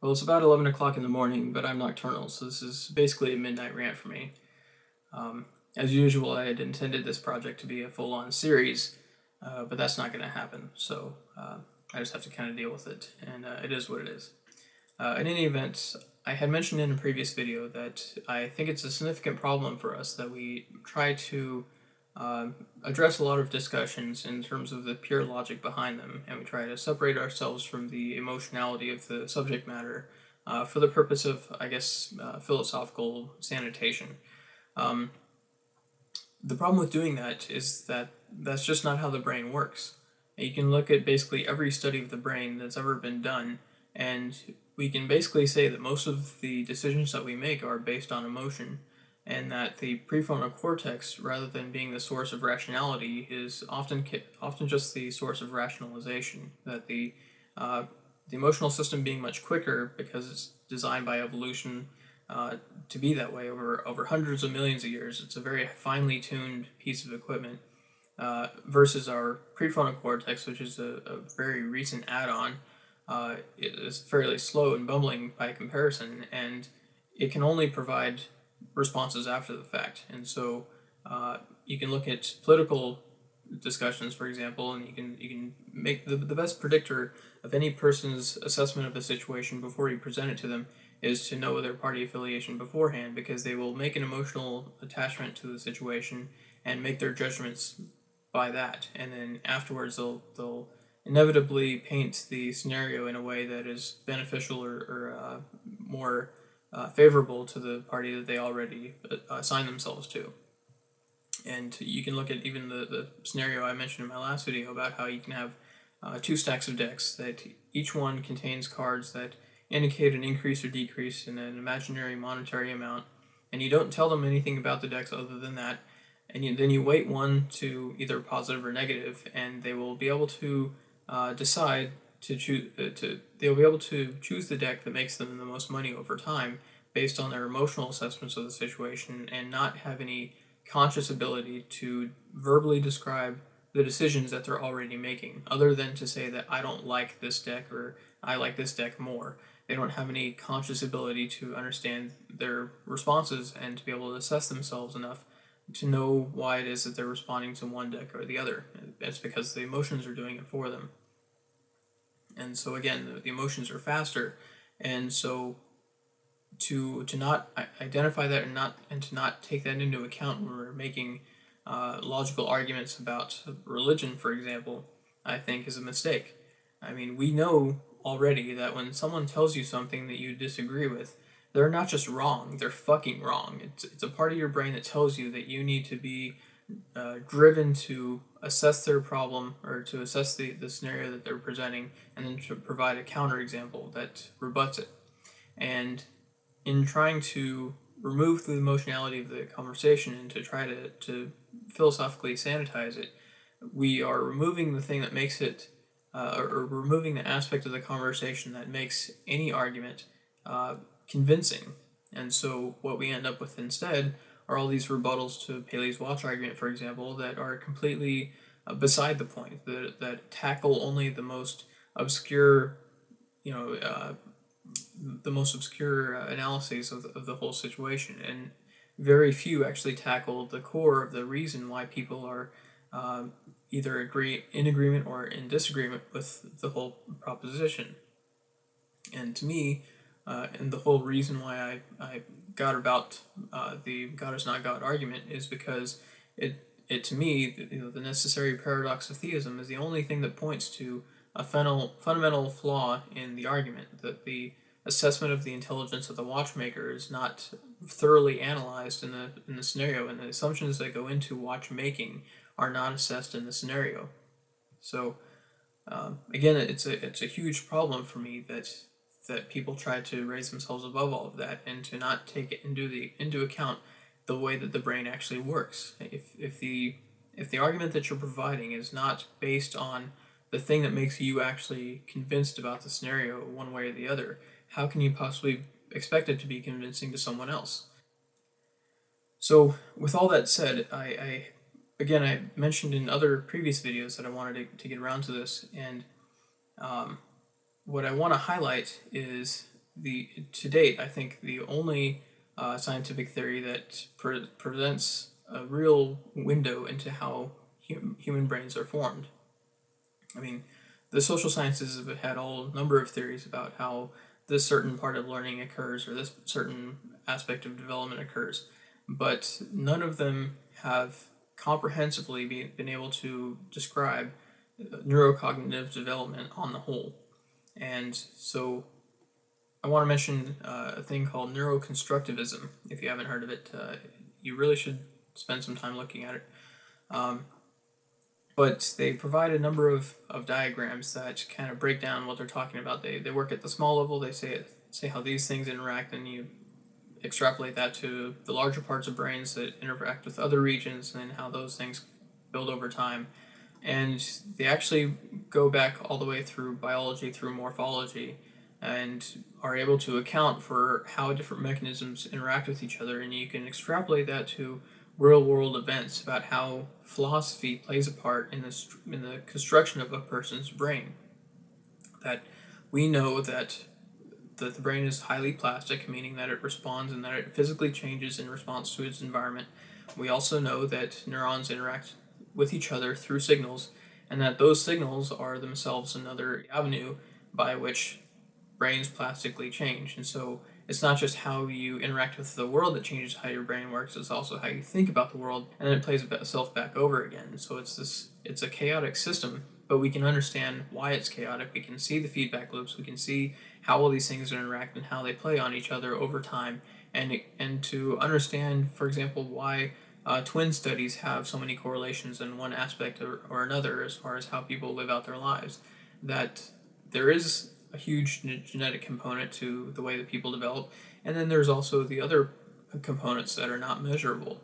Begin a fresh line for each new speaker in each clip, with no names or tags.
Well, it's about 11 o'clock in the morning, but I'm nocturnal, so this is basically a midnight rant for me. Um, as usual, I had intended this project to be a full on series, but that's not going to happen, so I just have to kind of deal with it, and it is what it is. In any event, I had mentioned in a previous video that I think it's a significant problem for us that we try to address a lot of discussions in terms of the pure logic behind them, and we try to separate ourselves from the emotionality of the subject matter for the purpose of, I guess, philosophical sanitation. Um, the problem with doing that is that that's just not how the brain works. You can look at basically every study of the brain that's ever been done, and we can basically say that most of the decisions that we make are based on emotion, and that the prefrontal cortex, rather than being the source of rationality, is often just the source of rationalization. That the emotional system being much quicker because it's designed by evolution to be that way over hundreds of millions of years. It's a very finely tuned piece of equipment versus our prefrontal cortex, which is a very recent add-on. It is fairly slow and bumbling by comparison, and it can only provide responses after the fact. And so you can look at political discussions, for example, and you can make the best predictor of any person's assessment of a situation before you present it to them is to know their party affiliation beforehand, because they will make an emotional attachment to the situation and make their judgments by that, and then afterwards they'll inevitably paint the scenario in a way that is beneficial or more favorable to the party that they already assign themselves to. And you can look at even the scenario I mentioned in my last video about how you can have two stacks of decks that each one contains cards that indicate an increase or decrease in an imaginary monetary amount, and you don't tell them anything about the decks other than that, and then you weight one to either positive or negative, and they will be able to decide to choose they'll be able to choose the deck that makes them the most money over time based on their emotional assessments of the situation, and not have any conscious ability to verbally describe the decisions that they're already making, other than to say that I don't like this deck or I like this deck more. They don't have any conscious ability to understand their responses and to be able to assess themselves enough to know why it is that they're responding to one deck or the other. It's because the emotions are doing it for them. And so again, the emotions are faster, and so to not identify that and to not take that into account when we're making logical arguments about religion, for example, I think is a mistake. I mean, we know already that when someone tells you something that you disagree with, they're not just wrong, they're fucking wrong. It's a part of your brain that tells you that you need to be driven to assess their problem or to assess the scenario that they're presenting, and then to provide a counterexample that rebuts it. And in trying to remove the emotionality of the conversation and to try to philosophically sanitize it, we are removing the thing that makes it, or removing the aspect of the conversation that makes any argument convincing. And so what we end up with instead are all these rebuttals to Paley's watch argument, for example, that are completely beside the point, that tackle only the most obscure, you know, analyses of the whole situation, and very few actually tackle the core of the reason why people are either in agreement or in disagreement with the whole proposition. And to me, and the whole reason why I got about the God is not God argument is because it to me, the necessary paradox of theism is the only thing that points to a fundamental flaw in the argument, that the assessment of the intelligence of the watchmaker is not thoroughly analyzed in the scenario, and the assumptions that go into watchmaking are not assessed in the scenario. So again, it's a huge problem for me that people try to raise themselves above all of that and to not take it into account the way that the brain actually works. If the argument that you're providing is not based on the thing that makes you actually convinced about the scenario one way or the other, how can you possibly expect it to be convincing to someone else? So, with all that said, I mentioned in other previous videos that I wanted to get around to this, and what I want to highlight is to date, I think the only scientific theory that presents a real window into how human brains are formed. I mean, the social sciences have had a number of theories about how this certain part of learning occurs or this certain aspect of development occurs, but none of them have comprehensively been able to describe neurocognitive development on the whole. And so I want to mention a thing called neuroconstructivism. If you haven't heard of it, you really should spend some time looking at it. Um, but they provide a number of diagrams that kind of break down what they're talking about. They work at the small level. They say how these things interact, and you extrapolate that to the larger parts of brains that interact with other regions, and how those things build over time. And they actually go back all the way through biology, through morphology, and are able to account for how different mechanisms interact with each other. And you can extrapolate that to real world events about how philosophy plays a part in the construction of a person's brain. That we know that the brain is highly plastic, meaning that it responds and that it physically changes in response to its environment. We also know that neurons interact with each other through signals, and that those signals are themselves another avenue by which brains plastically change. And so it's not just how you interact with the world that changes how your brain works, it's also how you think about the world, and then it plays itself back over again. So it's a chaotic system, but we can understand why it's chaotic. We can see the feedback loops, we can see how all these things interact and how they play on each other over time, and to understand, for example, why twin studies have so many correlations in one aspect or another as far as how people live out their lives. That there is a huge genetic component to the way that people develop, and then there's also the other components that are not measurable.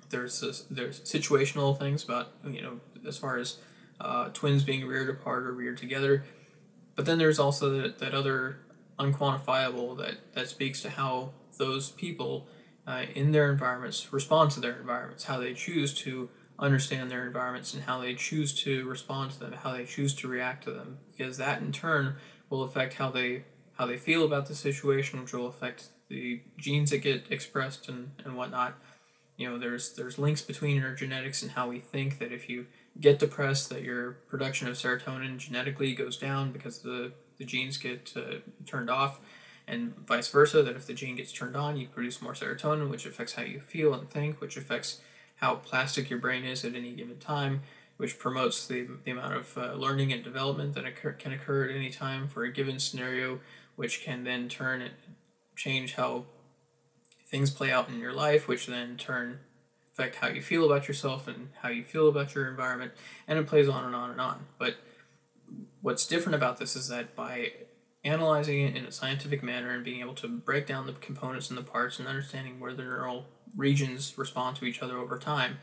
There's situational things about, as far as twins being reared apart or reared together, but then there's also that other unquantifiable that speaks to how those people in their environments respond to their environments, how they choose to understand their environments and how they choose to respond to them, how they choose to react to them, because that in turn will affect how they feel about the situation, which will affect the genes that get expressed and whatnot. There's links between our genetics and how we think that if you get depressed, that your production of serotonin genetically goes down because the genes get turned off, and vice versa, that if the gene gets turned on, you produce more serotonin, which affects how you feel and think, which affects how plastic your brain is at any given time, which promotes the amount of learning and development that can occur at any time for a given scenario, which can then change how things play out in your life, which then affect how you feel about yourself and how you feel about your environment, and it plays on and on and on. But what's different about this is that by analyzing it in a scientific manner and being able to break down the components and the parts and understanding where the neural regions respond to each other over time,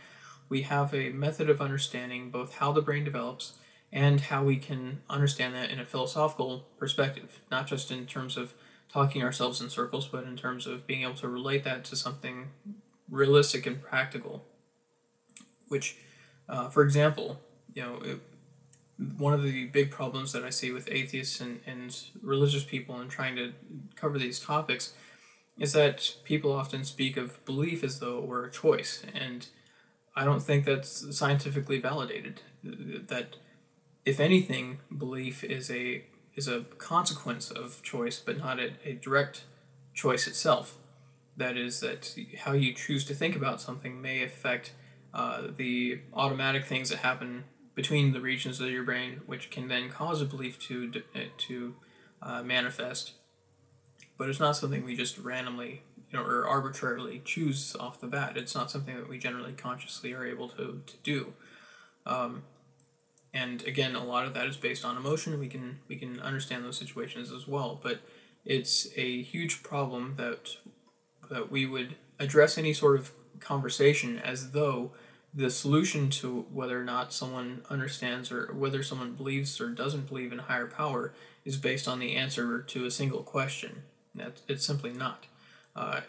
we have a method of understanding both how the brain develops and how we can understand that in a philosophical perspective, not just in terms of talking ourselves in circles, but in terms of being able to relate that to something realistic and practical. Which, for example, one of the big problems that I see with atheists and religious people in trying to cover these topics is that people often speak of belief as though it were a choice, and I don't think that's scientifically validated. That, if anything, belief is a consequence of choice, but not a direct choice itself. That is, that how you choose to think about something may affect the automatic things that happen between the regions of your brain, which can then cause a belief to manifest. But it's not something we just randomly, or arbitrarily choose off the bat. It's not something that we generally consciously are able to do. And again, a lot of that is based on emotion. We can understand those situations as well, but it's a huge problem that we would address any sort of conversation as though the solution to whether or not someone understands or whether someone believes or doesn't believe in higher power is based on the answer to a single question. It's simply not.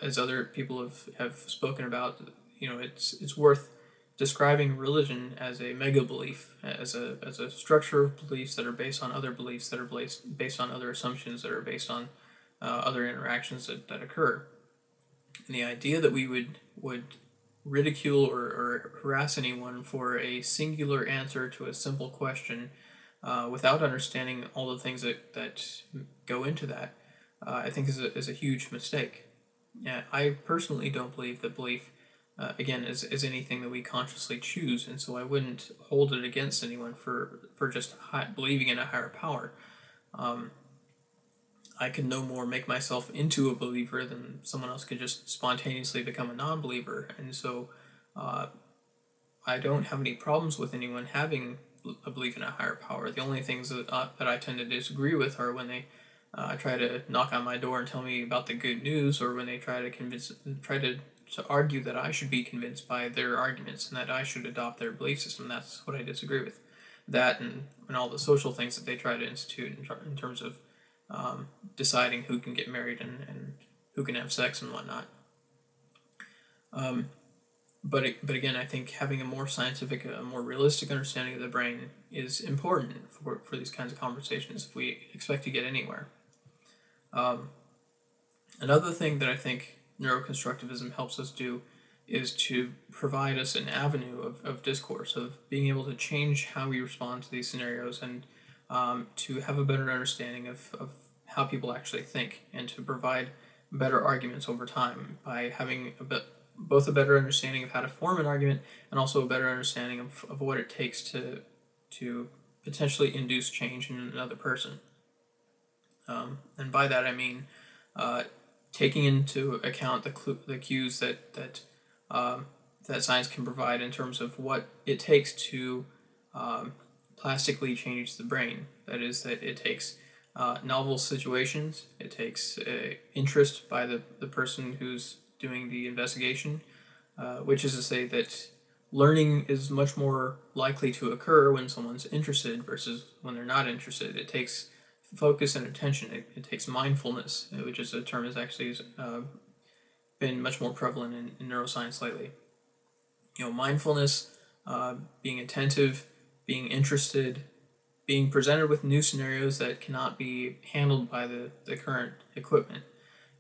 As other people have spoken about, it's worth describing religion as a mega belief, as a structure of beliefs that are based on other beliefs that are based on other assumptions that are based on other interactions that occur. And the idea that we would ridicule or harass anyone for a singular answer to a simple question without understanding all the things that go into that, I think is a huge mistake. Yeah, I personally don't believe that belief, again, is anything that we consciously choose, and so I wouldn't hold it against anyone for just believing in a higher power. I could no more make myself into a believer than someone else could just spontaneously become a non-believer, and so I don't have any problems with anyone having a belief in a higher power. The only things that I tend to disagree with are when they try to knock on my door and tell me about the good news, or when they try to argue that I should be convinced by their arguments and that I should adopt their belief system. That's what I disagree with. That and all the social things that they try to institute in terms of deciding who can get married and who can have sex and whatnot. But again, I think having a more scientific, a more realistic understanding of the brain is important for these kinds of conversations if we expect to get anywhere. Another thing that I think neuroconstructivism helps us do is to provide us an avenue of discourse, of being able to change how we respond to these scenarios, and to have a better understanding of how people actually think, and to provide better arguments over time by having both a better understanding of how to form an argument and also a better understanding of what it takes to potentially induce change in another person. And by that I mean taking into account the cues that science can provide in terms of what it takes to plastically change the brain. That is, that it takes novel situations, it takes interest by the person who's doing the investigation, which is to say that learning is much more likely to occur when someone's interested versus when they're not interested. It takes focus and attention. It takes mindfulness, which is a term that's actually been much more prevalent in neuroscience lately. Mindfulness, being attentive, being interested, being presented with new scenarios that cannot be handled by the current equipment.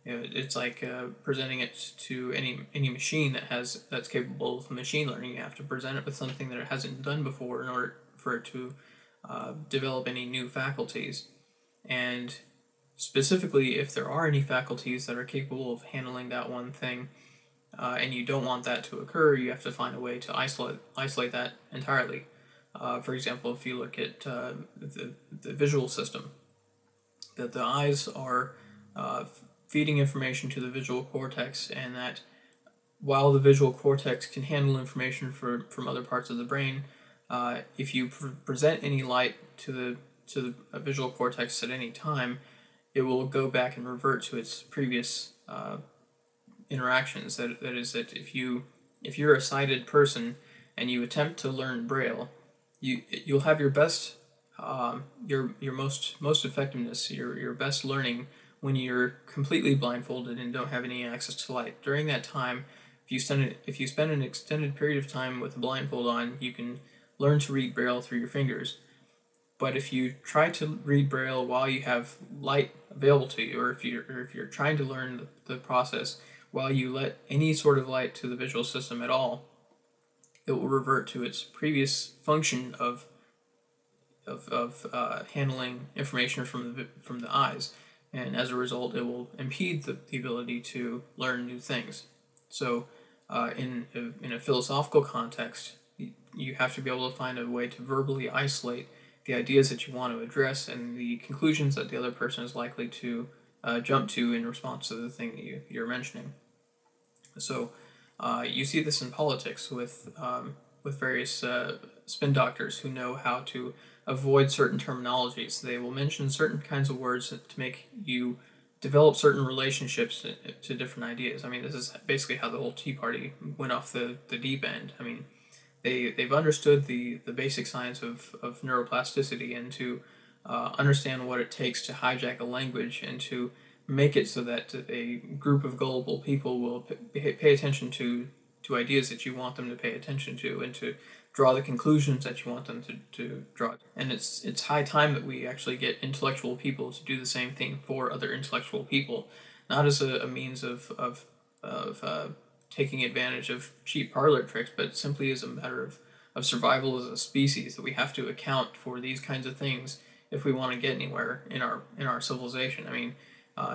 It's like presenting it to any machine that's capable of machine learning. You have to present it with something that it hasn't done before in order for it to develop any new faculties. And specifically, if there are any faculties that are capable of handling that one thing, and you don't want that to occur, you have to find a way to isolate that entirely. For example, if you look at the visual system, that the eyes are feeding information to the visual cortex, and that while the visual cortex can handle information from other parts of the brain, if you present any light to the visual cortex at any time, it will go back and revert to its previous interactions. That is, that if you're a sighted person and you attempt to learn Braille, you'll have your best your most effectiveness, your best learning when you're completely blindfolded and don't have any access to light. During that time, if you spend an extended period of time with a blindfold on, you can learn to read Braille through your fingers. But if you try to read Braille while you have light available to you, or if you're trying to learn the process while you let any sort of light to the visual system at all, it will revert to its previous function of handling information from the eyes, and as a result, it will impede the ability to learn new things. So, in a philosophical context, you have to be able to find a way to verbally isolate the ideas that you want to address and the conclusions that the other person is likely to jump to in response to the thing that you're mentioning. So, you see this in politics with various spin doctors who know how to avoid certain terminologies. They will mention certain kinds of words to make you develop certain relationships to different ideas. I mean, this is basically how the whole Tea Party went off the deep end. I mean, they've understood the basic science of neuroplasticity, and to understand what it takes to hijack a language and to make it so that a group of gullible people will pay attention to ideas that you want them to pay attention to, and to draw the conclusions that you want them to draw. And it's high time that we actually get intellectual people to do the same thing for other intellectual people, not as a means of taking advantage of cheap parlor tricks, but simply as a matter of survival as a species, that we have to account for these kinds of things if we want to get anywhere in our civilization. I mean,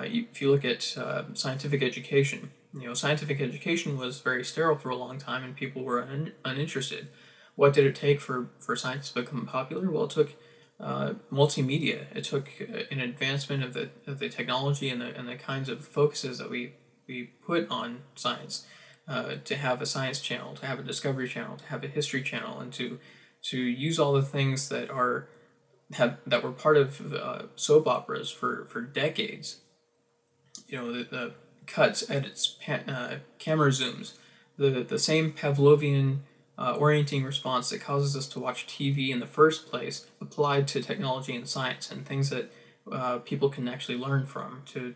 if you look at scientific education, scientific education was very sterile for a long time, and people were uninterested. What did it take for science to become popular? Well, it took multimedia. It took an advancement of the technology and the kinds of focuses that we put on science, to have a science channel, to have a discovery channel, to have a history channel, and to use all the things that were part of soap operas for decades. The cuts, edits, camera zooms, the same Pavlovian orienting response that causes us to watch TV in the first place, applied to technology and science and things that people can actually learn from, to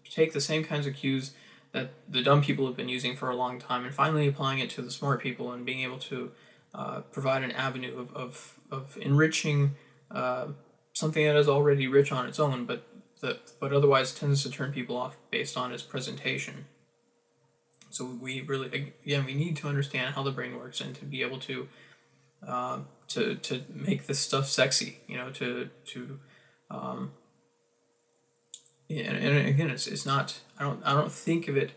take the same kinds of cues that the dumb people have been using for a long time, and finally applying it to the smart people, and being able to provide an avenue of enriching something that is already rich on its own, but otherwise tends to turn people off based on its presentation. So we really, again, we need to understand how the brain works, and to be able to make this stuff sexy. And again, it's not. I don't think of it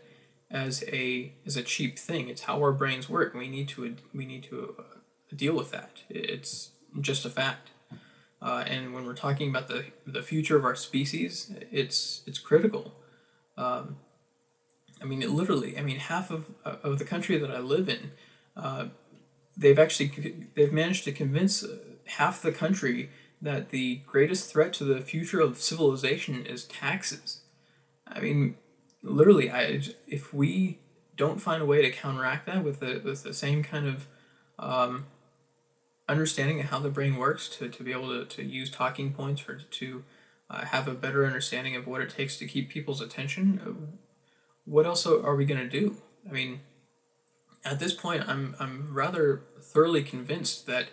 as a cheap thing. It's how our brains work. We need to deal with that. It's just a fact. And when we're talking about the future of our species, it's critical. I mean, half of the country that I live in, they've managed to convince half the country that the greatest threat to the future of civilization is taxes. I mean, literally, if we don't find a way to counteract that with the same kind of understanding of how the brain works, to be able to use talking points, or to have a better understanding of what it takes to keep people's attention, what else are we going to do? I mean, at this point, I'm rather thoroughly convinced that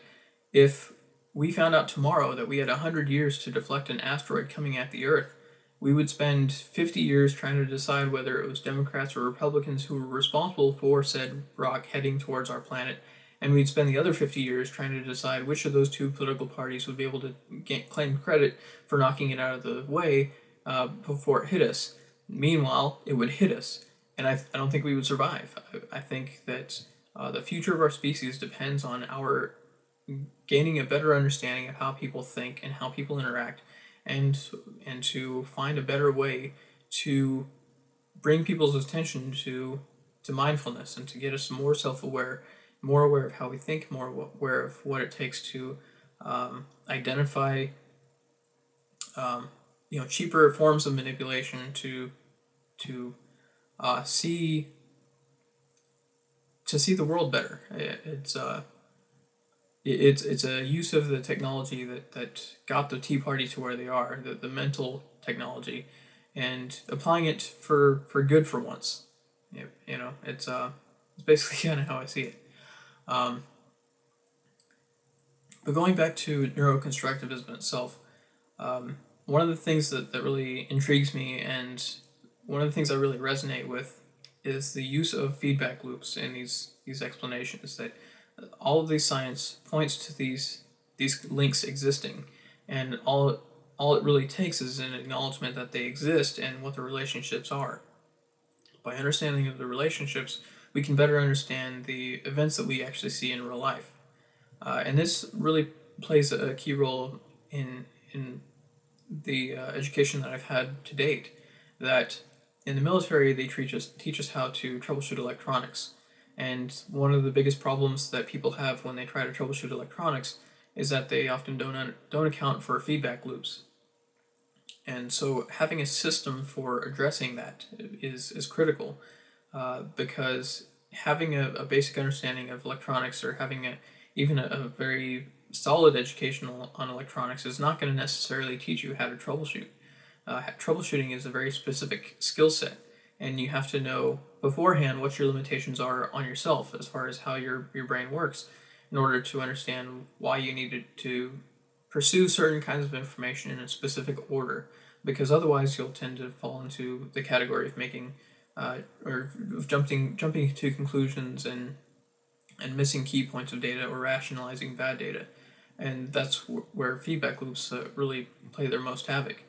if we found out tomorrow that we had 100 years to deflect an asteroid coming at the Earth, we would spend 50 years trying to decide whether it was Democrats or Republicans who were responsible for said rock heading towards our planet, and we'd spend the other 50 years trying to decide which of those two political parties would be able to claim credit for knocking it out of the way before it hit us. Meanwhile, it would hit us, and I don't think we would survive. I think that the future of our species depends on our gaining a better understanding of how people think and how people interact, and to find a better way to bring people's attention to mindfulness, and to get us more self-aware, more aware of how we think, more aware of what it takes to identify cheaper forms of manipulation, to see the world better. It's a use of the technology that got the Tea Party to where they are, the mental technology, and applying it for good for once. It's basically kind of how I see it. But going back to neuroconstructivism itself, one of the things that really intrigues me, and one of the things I really resonate with, is the use of feedback loops in these explanations. That all of these science points to these links existing, and all it really takes is an acknowledgement that they exist and what the relationships are. By understanding of the relationships, we can better understand the events that we actually see in real life. And this really plays a key role in the education that I've had to date. That in the military, they teach us how to troubleshoot electronics. And one of the biggest problems that people have when they try to troubleshoot electronics is that they often don't account for feedback loops. And so having a system for addressing that is critical, because having a basic understanding of electronics, or having even a very solid education on electronics, is not going to necessarily teach you how to troubleshoot. Troubleshooting is a very specific skill set, and you have to know beforehand what your limitations are on yourself as far as how your brain works. in order to understand why you needed to pursue certain kinds of information in a specific order, because otherwise you'll tend to fall into the category of making or of jumping to conclusions and missing key points of data or rationalizing bad data. And that's where feedback loops really play their most havoc,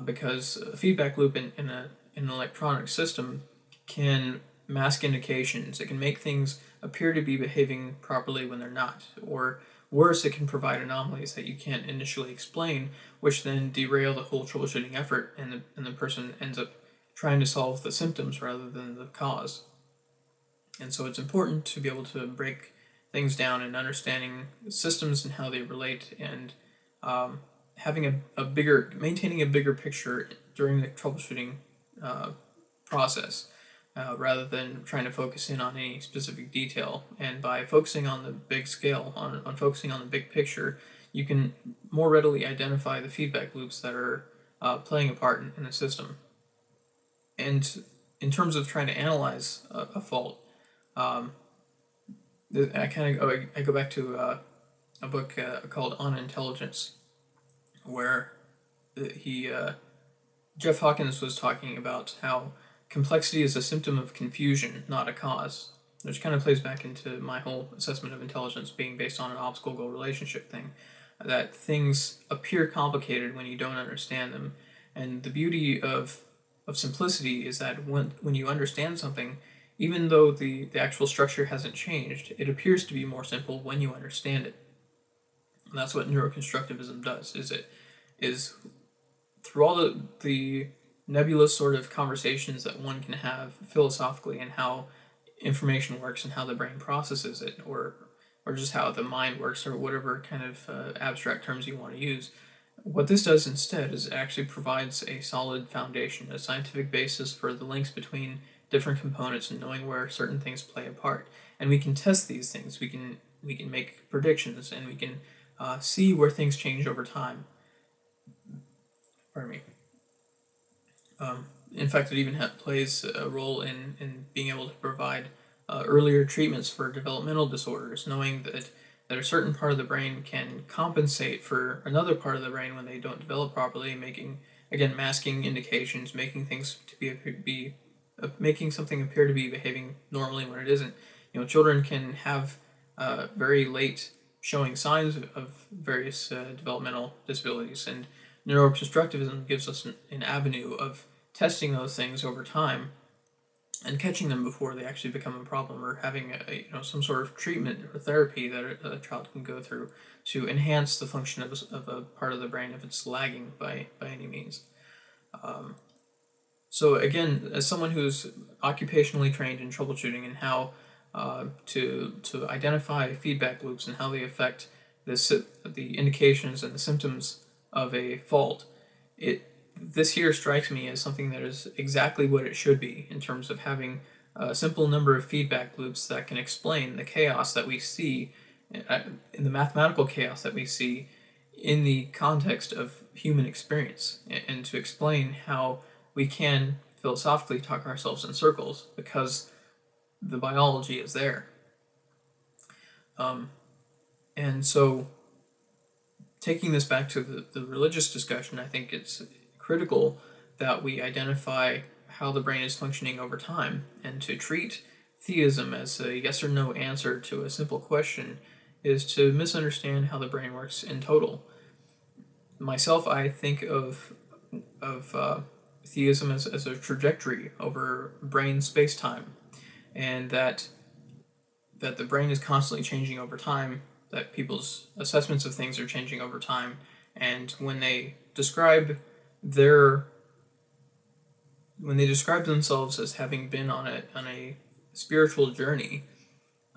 because a feedback loop in an electronic system can mask indications. It can make things appear to be behaving properly when they're not, or worse, it can provide anomalies that you can't initially explain, which then derail the whole troubleshooting effort, and the person ends up trying to solve the symptoms rather than the cause. And so it's important to be able to break things down and understanding systems and how they relate, and having maintaining a bigger picture during the troubleshooting process, rather than trying to focus in on any specific detail. And by focusing on the big scale, on focusing on the big picture, you can more readily identify the feedback loops that are playing a part in the system. And in terms of trying to analyze a fault, I go back to a book called On Intelligence, where Jeff Hawkins was talking about how complexity is a symptom of confusion, not a cause, which kind of plays back into my whole assessment of intelligence being based on an obstacle-goal relationship thing, that things appear complicated when you don't understand them. And the beauty of simplicity is that when you understand something, even though the actual structure hasn't changed, it appears to be more simple when you understand it. And that's what neuroconstructivism does, is through all the nebulous sort of conversations that one can have philosophically, and how information works and how the brain processes it, or just how the mind works, or whatever kind of abstract terms you want to use. What this does instead is it actually provides a solid foundation, a scientific basis for the links between different components and knowing where certain things play a part. And we can test these things. We can make predictions, and we can see where things change over time. Pardon me. In fact, it even plays a role in being able to provide earlier treatments for developmental disorders, knowing that a certain part of the brain can compensate for another part of the brain when they don't develop properly, masking indications, making things to making something appear to be behaving normally when it isn't. Children can have very late showing signs of various developmental disabilities, and neuroconstructivism gives us an avenue of testing those things over time and catching them before they actually become a problem, or having some sort of treatment or therapy that a child can go through to enhance the function of a part of the brain if it's lagging by any means. So again, as someone who's occupationally trained in troubleshooting and how to identify feedback loops and how they affect the indications and the symptoms of a fault, this here strikes me as something that is exactly what it should be, in terms of having a simple number of feedback loops that can explain the chaos that we see, in the mathematical chaos that we see in the context of human experience, and to explain how we can philosophically talk ourselves in circles because the biology is there. And so, taking this back to the religious discussion, I think it's critical that we identify how the brain is functioning over time, and to treat theism as a yes or no answer to a simple question is to misunderstand how the brain works in total. Myself, I think of theism as a trajectory over brain space-time, and that the brain is constantly changing over time, that people's assessments of things are changing over time, and when they describe themselves as having been on a spiritual journey,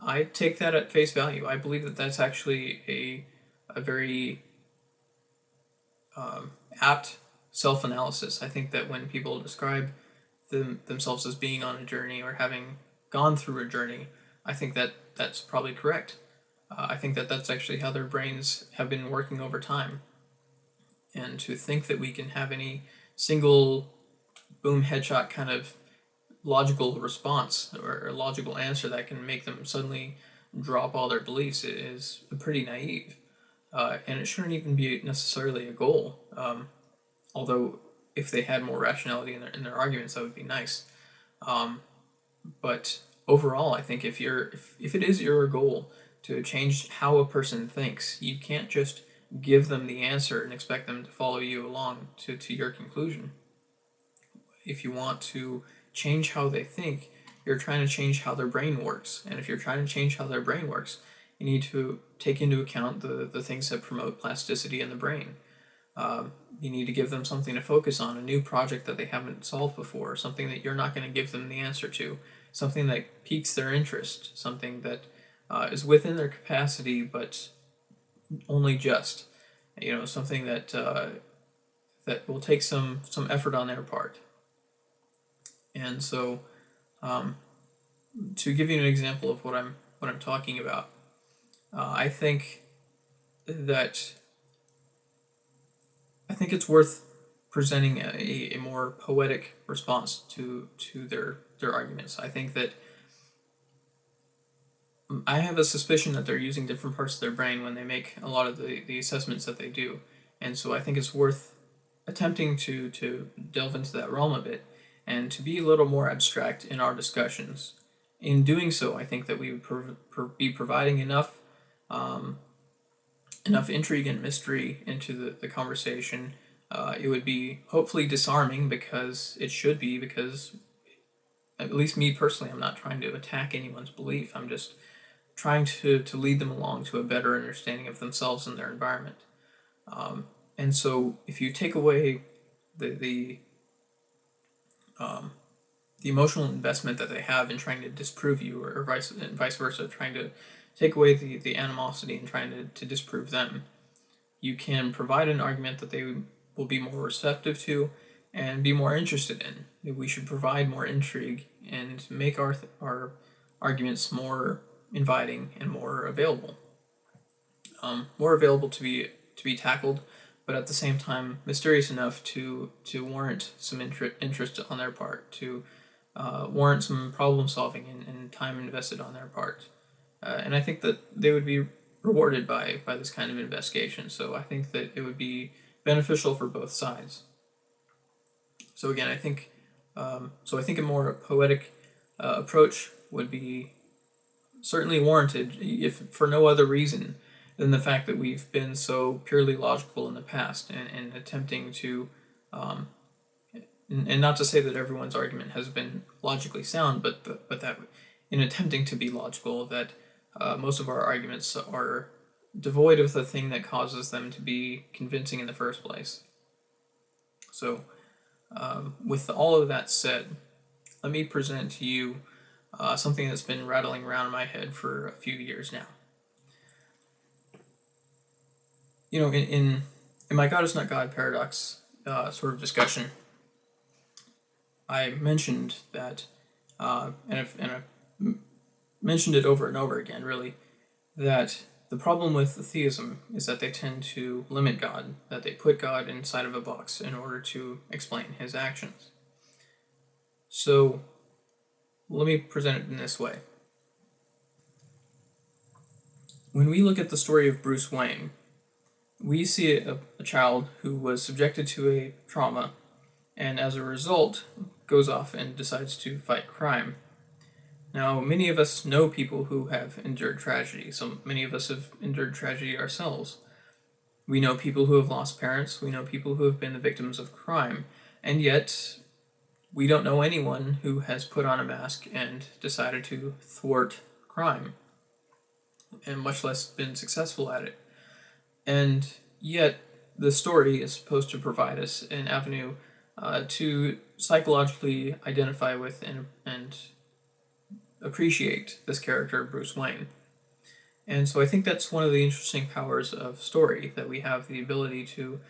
I take that at face value. I believe that that's actually a very apt self-analysis. I think that when people describe themselves as being on a journey or having gone through a journey, I think that that's probably correct. I think that that's actually how their brains have been working over time. And to think that we can have any single boom headshot kind of logical response or logical answer that can make them suddenly drop all their beliefs is pretty naive. And it shouldn't even be necessarily a goal. Although, if they had more rationality in their arguments, that would be nice. But overall, I think if it is your goal to change how a person thinks, you can't just give them the answer and expect them to follow you along to your conclusion. If you want to change how they think, you're trying to change how their brain works. And if you're trying to change how their brain works, you need to take into account the things that promote plasticity in the brain. You need to give them something to focus on, a new project that they haven't solved before, something that you're not going to give them the answer to, something that piques their interest, something that is within their capacity, but only just, something that that will take some effort on their part. And so, to give you an example of what I'm talking about, I think it's worth presenting a more poetic response to their arguments. I think that I have a suspicion that they're using different parts of their brain when they make a lot of the assessments that they do. And so I think it's worth attempting to delve into that realm a bit and to be a little more abstract in our discussions. In doing so, I think that we would be providing enough intrigue and mystery into the conversation. It would be hopefully disarming, because it should be, because at least me personally, I'm not trying to attack anyone's belief. I'm just trying to lead them along to a better understanding of themselves and their environment. And so if you take away the emotional investment that they have in trying to disprove you, or vice versa, trying to take away the animosity and trying to disprove them, you can provide an argument that they will be more receptive to and be more interested in. We should provide more intrigue and make our arguments more inviting and more available. To be tackled, but at the same time mysterious enough to warrant some interest on their part, to warrant some problem solving and time invested on their part. And I think that they would be rewarded by this kind of investigation. So I think that it would be beneficial for both sides. So again, I think a more poetic approach would be certainly warranted, if for no other reason than the fact that we've been so purely logical in the past, and attempting to, and not to say that everyone's argument has been logically sound, but that in attempting to be logical, that most of our arguments are devoid of the thing that causes them to be convincing in the first place. So, with all of that said, let me present to you something that's been rattling around in my head for a few years now. In my God is not God paradox sort of discussion, I mentioned that, and I've mentioned it over and over again, really, that the problem with theism is that they tend to limit God, that they put God inside of a box in order to explain his actions. So, let me present it in this way. When we look at the story of Bruce Wayne, we see a child who was subjected to a trauma, and as a result goes off and decides to fight crime. Now, many of us know people who have endured tragedy. So many of us have endured tragedy ourselves. We know people who have lost parents. We know people who have been the victims of crime. And yet, we don't know anyone who has put on a mask and decided to thwart crime, and much less been successful at it. And yet, the story is supposed to provide us an avenue to psychologically identify with and appreciate this character, Bruce Wayne. And so I think that's one of the interesting powers of story, that we have the ability to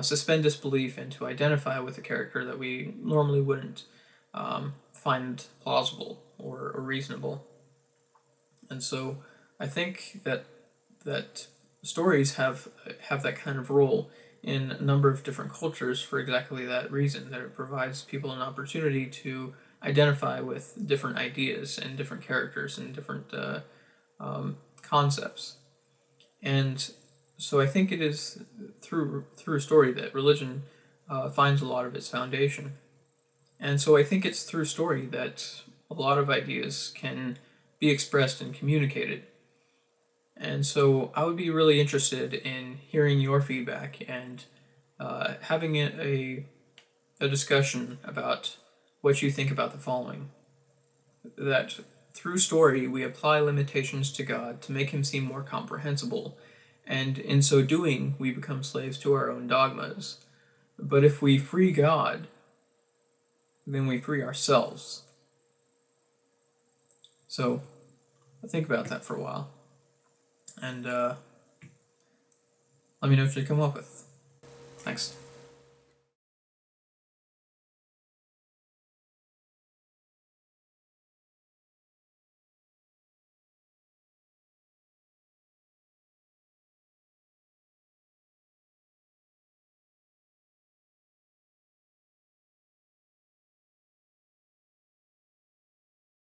suspend disbelief and to identify with a character that we normally wouldn't find plausible or reasonable. And so I think that stories have that kind of role in a number of different cultures for exactly that reason, that it provides people an opportunity to identify with different ideas and different characters and different concepts. And so I think it is through story that religion finds a lot of its foundation. And so I think it's through story that a lot of ideas can be expressed and communicated. And so I would be really interested in hearing your feedback and having a discussion about what you think about the following. That through story, we apply limitations to God to make him seem more comprehensible, and in so doing, we become slaves to our own dogmas. But if we free God, then we free ourselves. So, think about that for a while, and let me know what you come up with. Thanks.